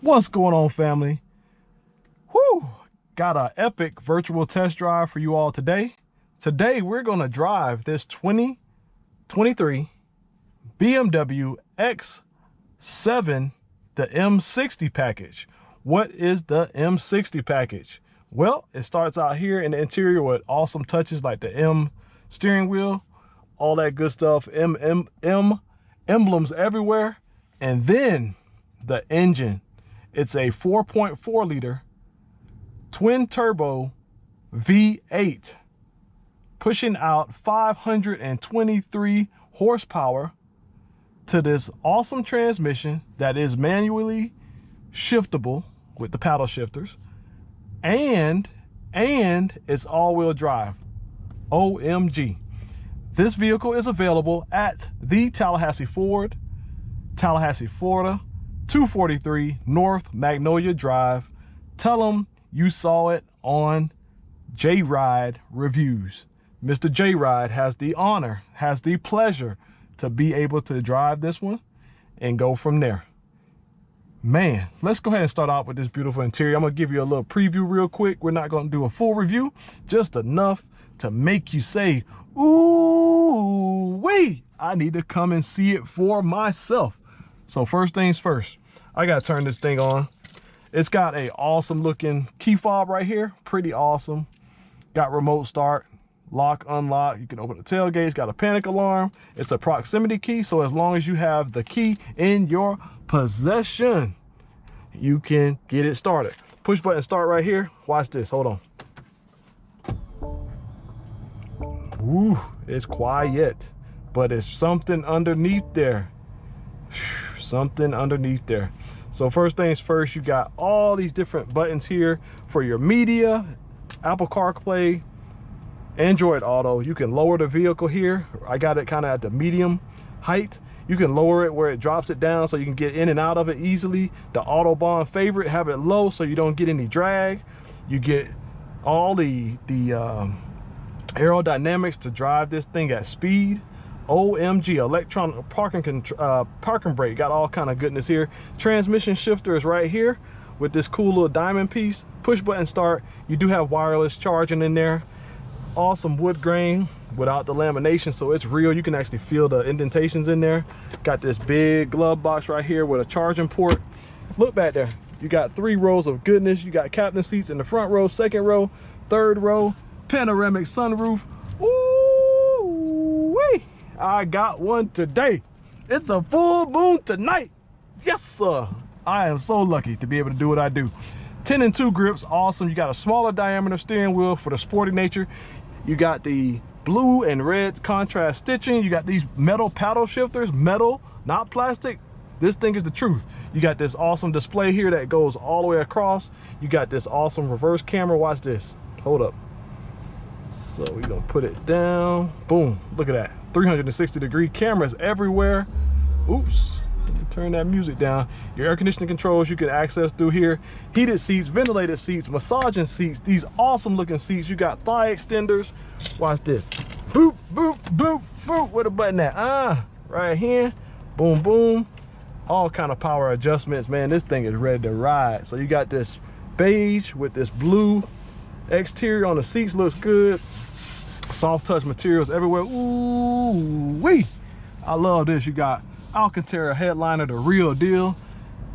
What's going on, family? Whew! Got an epic virtual test drive for you all today. Today we're gonna drive this 2023 BMW X7, the M60 package. What is the M60 package? Well, it starts out here in the interior with awesome touches like the M steering wheel, all that good stuff, emblems everywhere, and then the engine. It's a 4.4 liter twin turbo V8 pushing out 523 horsepower to this awesome transmission that is manually shiftable with the paddle shifters, and it's all-wheel drive. OMG. This vehicle is available at the Tallahassee Ford, Tallahassee, Florida, 243 North Magnolia Drive. Tell them you saw it on JRideReviews. Mr. JRide has the honor, has the pleasure to be able to drive this one and go from there. Man, let's go ahead and start out with this beautiful interior. I'm gonna give you a little preview real quick. We're not gonna do a full review, just enough to make you say, ooh, wait, I need to come and see it for myself. So first things first, I gotta turn this thing on. It's got a awesome looking key fob right here, pretty awesome. Got remote start, lock, unlock. You can open the tailgate. It's got a panic alarm. It's a proximity key, so as long as you have the key in your possession, you can get it started. Push button start right here. Watch this, hold on. Ooh, it's quiet, but it's something underneath there. Something underneath there. So first things first, you got all these different buttons here for your media, Apple CarPlay, Android Auto. You can lower the vehicle here. I got it kind of at the medium height. You can lower it where it drops it down so you can get in and out of it easily. The Autobahn favorite, have it low so you don't get any drag. You get all the aerodynamics to drive this thing at speed. OMG, electronic parking brake, got all kind of goodness here. Transmission shifter is right here with this cool little diamond piece. Push button start. You do have wireless charging in there. Awesome wood grain without the lamination, so it's real. You can actually feel the indentations in there. Got this big glove box right here with a charging port. Look back there. You got 3 rows of goodness. You got captain seats in the front row, second row, third row, panoramic sunroof. Ooh-wee. I got one today. It's a full moon tonight. Yes, sir. I am so lucky to be able to do what I do. 10 and 2 grips, awesome. You got a smaller diameter steering wheel for the sporty nature. You got the blue and red contrast stitching. You got these metal paddle shifters, metal, not plastic. This thing is the truth. You got this awesome display here that goes all the way across. You got this awesome reverse camera. Watch this. Hold up. So we're gonna put it down. Boom, look at that. 360-degree cameras everywhere. Oops, let me turn that music down. Your air conditioning controls you can access through here. Heated seats, ventilated seats, massaging seats, these awesome looking seats. You got thigh extenders. Watch this. Boop, boop, boop, boop. Where the button at? Right here. Boom, boom. All kind of power adjustments, man. This thing is ready to ride. So you got this beige with this blue exterior on the seats, looks good. Soft touch materials everywhere. Ooh wee, I love this. You got Alcantara headliner, the real deal.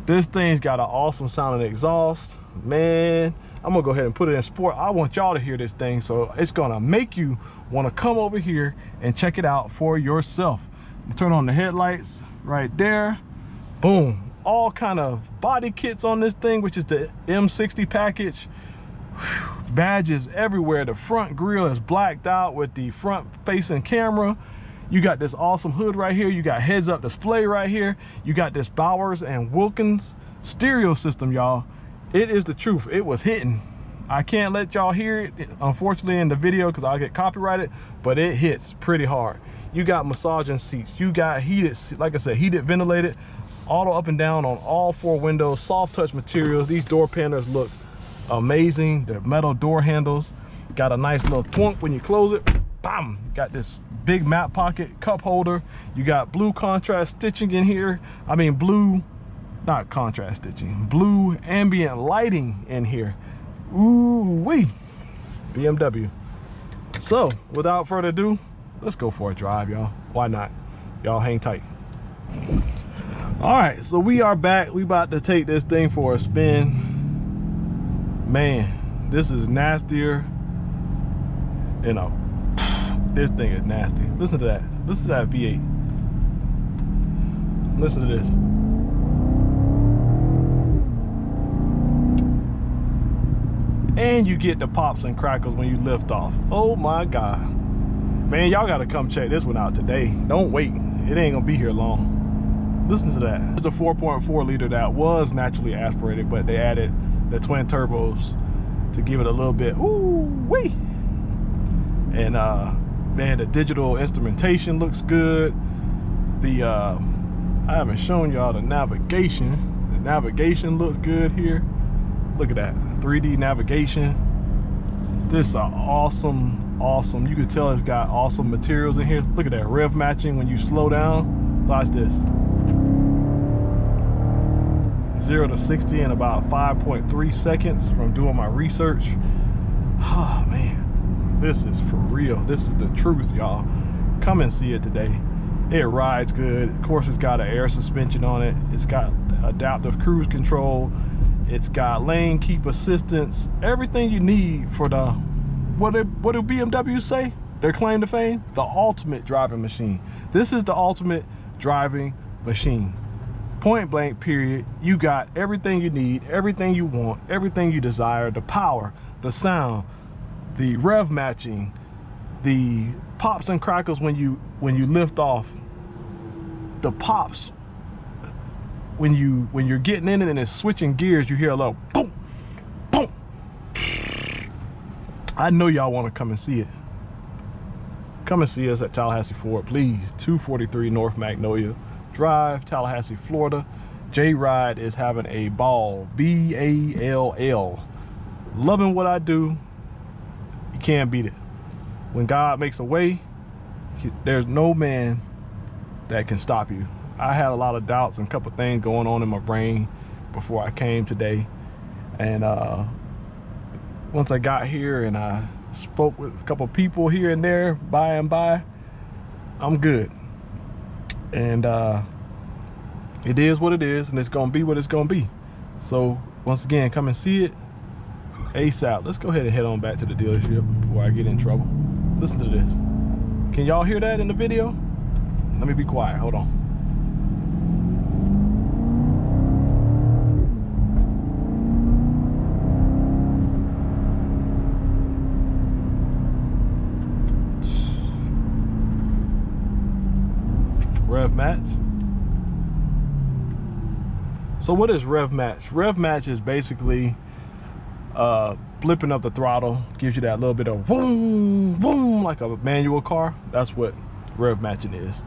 This thing's got an awesome sounding exhaust. Man, I'm gonna go ahead and put it in sport. I want y'all to hear this thing, so it's gonna make you want to come over here and check it out for yourself. You turn on the headlights right there. Boom, all kind of body kits on this thing, which is the M60 package. Whew. Badges everywhere. The front grille is blacked out with the front facing camera. You got this awesome hood right here. You got heads up display right here. You got this Bowers and Wilkins stereo system, y'all. It is the truth. It was hitting. I can't let y'all hear it, unfortunately, in the video because I'll get copyrighted, but it hits pretty hard. You got massaging seats. You got heated, like I said, heated, ventilated, auto up and down on all 4 windows, soft touch materials. These door panels look amazing. The metal door handles got a nice little twunk when you close it. Bam! Got this big map pocket cup holder. You got blue contrast stitching in here. I mean blue not contrast stitching, blue ambient lighting in here. Ooh wee, BMW. So without further ado, let's go for a drive, y'all. Why not? Y'all hang tight. All right, so we are back. We about to take this thing for a spin. Man, this is nastier. You know, this thing is nasty. Listen to that. Listen to that V8. Listen to this. And you get the pops and crackles when you lift off. Oh my God. Man, y'all gotta come check this one out today. Don't wait. It ain't gonna be here long. Listen to that. It's a 4.4 liter that was naturally aspirated, but they added the twin turbos to give it a little bit ooh wee. And man, the digital instrumentation looks good. The I haven't shown y'all the navigation. The navigation looks good here. Look at that 3D navigation. This is awesome. You can tell it's got awesome materials in here. Look at that rev matching when you slow down. Watch this. 0 to 60 in about 5.3 seconds from doing my research. Oh man, this is for real. This is the truth, y'all. Come and see it today. It rides good. Of course, it's got an air suspension on it. It's got adaptive cruise control. It's got lane keep assistance. Everything you need for the, what do BMW say? Their claim to fame? The ultimate driving machine. This is the ultimate driving machine. Point blank, period. You got everything you need, everything you want, everything you desire. The power, the sound, the rev matching, the pops and crackles when you lift off, the pops when you're getting in it and it's switching gears, you hear a little boom, boom. I know y'all want to come and see it. Come and see us at Tallahassee Ford, please. 243 North Magnolia Drive, Tallahassee, Florida. JRide is having a ball. B-A-L-L. Loving what I do. You can't beat it. When God makes a way, there's no man that can stop you. I had a lot of doubts and a couple things going on in my brain before I came today. And once I got here and I spoke with a couple people here and there, by and by, I'm good. And it is what it is, and it's gonna be what it's gonna be. So once again, come and see it ASAP. Let's go ahead and head on back to the dealership before I get in trouble. Listen to this. Can y'all hear that in the video? Let me be quiet, hold on. Rev match. So what is rev match? Rev match is basically flipping up the throttle, gives you that little bit of boom, boom, like a manual car. That's what rev matching is.